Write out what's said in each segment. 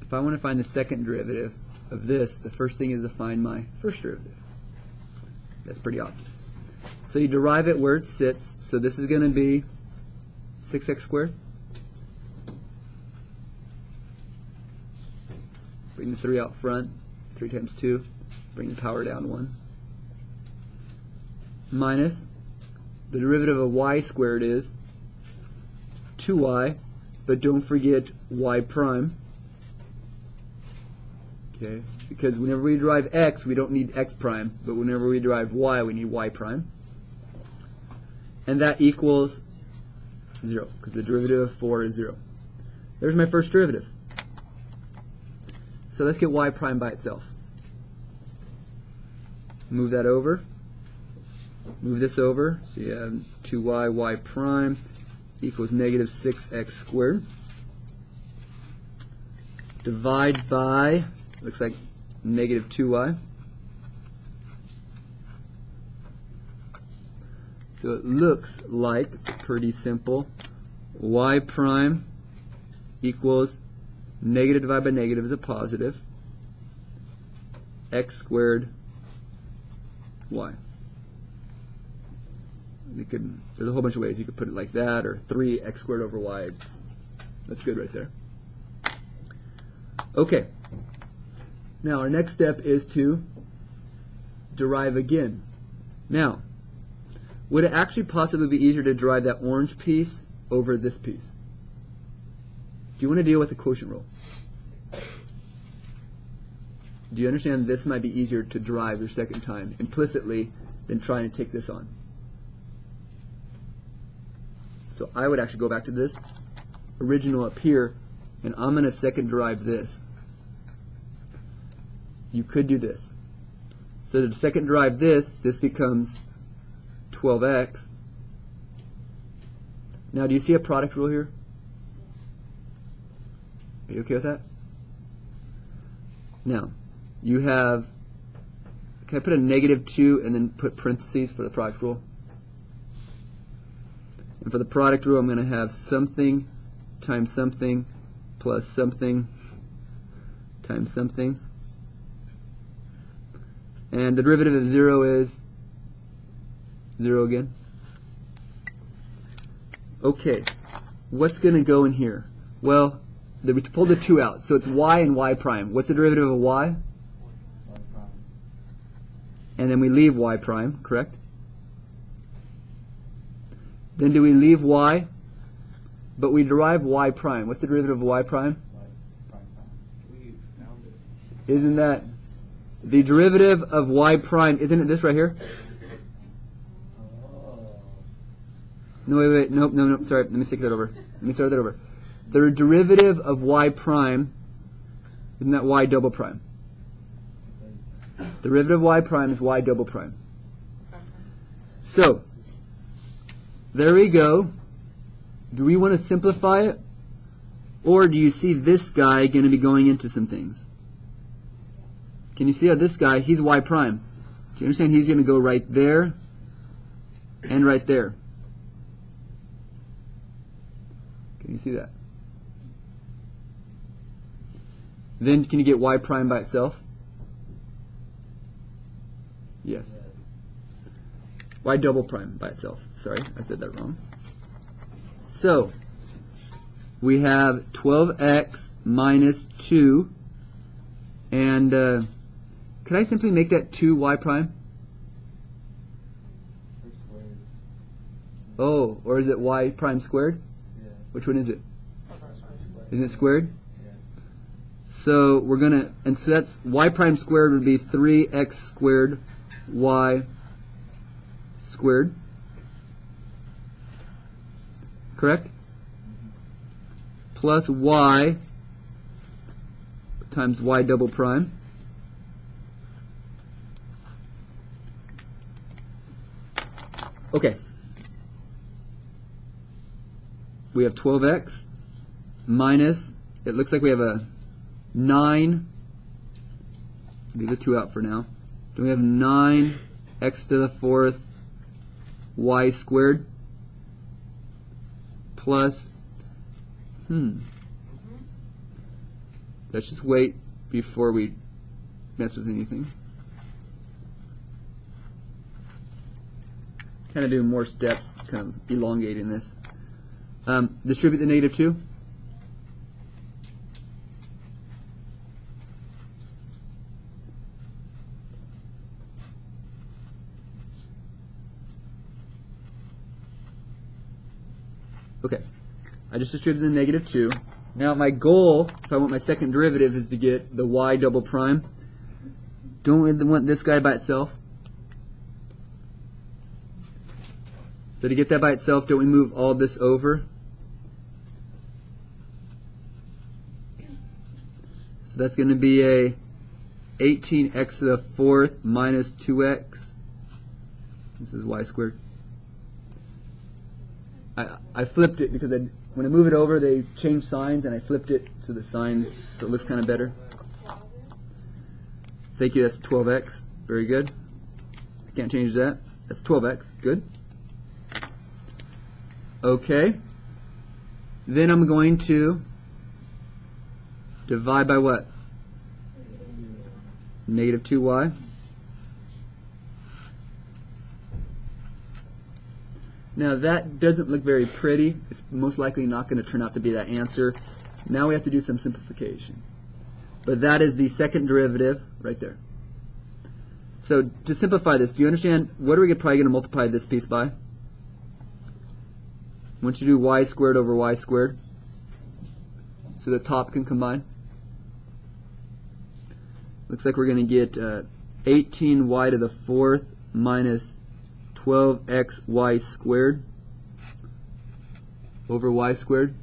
if I want to find the second derivative of this, the first thing is to find my first derivative. That's pretty obvious. So you derive it where it sits. So this is going to be 6x squared. Bring the 3 out front. 3 times 2. Bring the power down 1. Minus the derivative of y squared is 2y, but don't forget y prime. Okay, because whenever we derive x, we don't need x prime, but whenever we derive y, we need y prime. And that equals 0, because the derivative of 4 is 0. There's my first derivative. So let's get y prime by itself. Move that over. Move this over. So you have 2y, y prime equals negative 6x squared. Divide by, looks like negative 2y. So it looks like, it's pretty simple, y prime equals negative divided by negative is a positive, x squared y. There's a whole bunch of ways you could put it like that, or 3x squared over y. That's good right there. Okay. Now our next step is to derive again. Now, would it actually possibly be easier to derive that orange piece over this piece? Do you want to deal with the quotient rule? Do you understand this might be easier to derive your second time implicitly than trying to take this on? So I would actually go back to this original up here, and I'm going to second derive this. You could do this. So to second derive this becomes 12x. Now, do you see a product rule here? Are you okay with that? Now, you have, can I put a negative 2 and then put parentheses for the product rule? And for the product rule, I'm going to have something times something plus something times something. And the derivative of 0 is 0 again. Okay, what's going to go in here? Well, we pulled the 2 out, so it's y and y prime. What's the derivative of y? Y prime. And then we leave y prime, correct? Then do we leave y? But we derive y prime. What's the derivative of y prime? Y prime prime. We found it. Isn't that the derivative of y prime? Isn't it this right here? Oh. No, wait, nope, no, sorry. Let me stick that over. Let me start that over. The derivative of y prime, isn't that y double prime? The derivative of y prime is y double prime. So, there we go. Do we want to simplify it? Or do you see this guy going to be going into some things? Can you see how this guy, he's y prime. Do you understand he's going to go right there and right there? Can you see that? Then can you get y prime by itself? Yes. Y double prime by itself. Sorry, I said that wrong. So, we have 12x minus 2, and could I simply make that 2y prime? Oh, or is it y prime squared? Yeah. Which one is it? Isn't it squared? Yeah. So we're gonna, and so that's y prime squared would be 3x squared y squared. Correct? Mm-hmm. Plus y times y double prime. Okay. We have 12x minus, it looks like we have a 9, leave the 2 out for now. Then we have 9x to the 4th y squared plus, Let's just wait before we mess with anything. Kind of doing more steps, kind of elongating this. Distribute the negative 2. Okay, I just distributed the negative 2. Now my goal, if I want my second derivative, is to get the y double prime. Don't we want this guy by itself? So to get that by itself, don't we move all this over? So that's going to be a 18x to the 4th minus 2x. This is y squared. I flipped it because when I move it over, they change signs, and I flipped it to the signs so it looks kind of better. Thank you, that's 12x. Very good. I can't change that. That's 12x. Good. Okay. Then I'm going to divide by what? Negative 2y. Now that doesn't look very pretty. It's most likely not going to turn out to be that answer. Now we have to do some simplification. But that is the second derivative right there. So to simplify this, do you understand what are we probably going to multiply this piece by? Once you do y squared over y squared, so the top can combine. Looks like we're going to get 18y to the 4th minus 12xy squared over y squared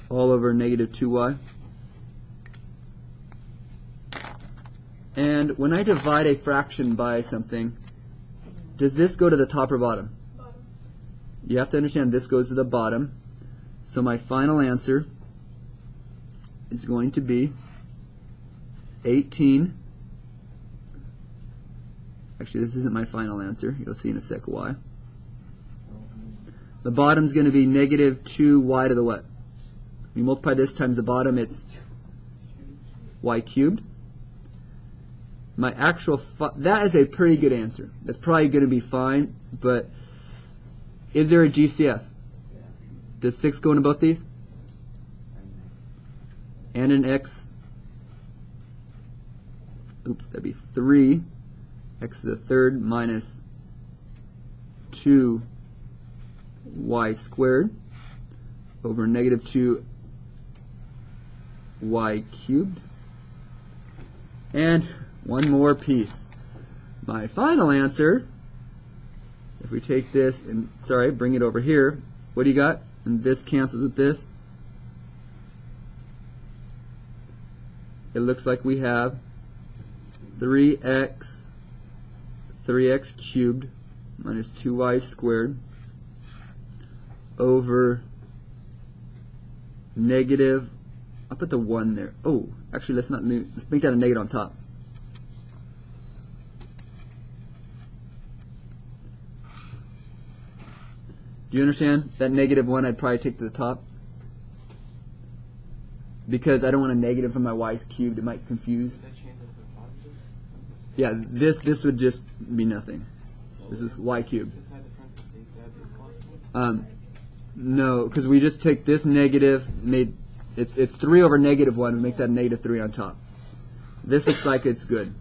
all over negative 2y. And when I divide a fraction by something, does this go to the top or bottom? Bottom. You have to understand this goes to the bottom. So my final answer is going to be 18. Actually, this isn't my final answer. You'll see in a sec why. The bottom's going to be negative 2y to the what? When you multiply this times the bottom, it's y cubed. My actual, that is a pretty good answer. That's probably going to be fine, but is there a GCF? Does 6 go into both these? And an x. Oops, that'd be 3. X to the 3rd minus 2y squared over negative 2y cubed. And one more piece. My final answer, if we take this and, bring it over here, what do you got? And this cancels with this. It looks like we have 3x cubed minus 2y squared over negative, I'll put the 1 there. Oh, actually let's make that a negative on top. Do you understand? That negative 1 I'd probably take to the top. Because I don't want a negative from my y cubed, it might confuse. Yeah, this would just be nothing. This is y cubed. No, because we just take this negative, it's 3 over negative 1, and makes that negative 3 on top. This looks like it's good.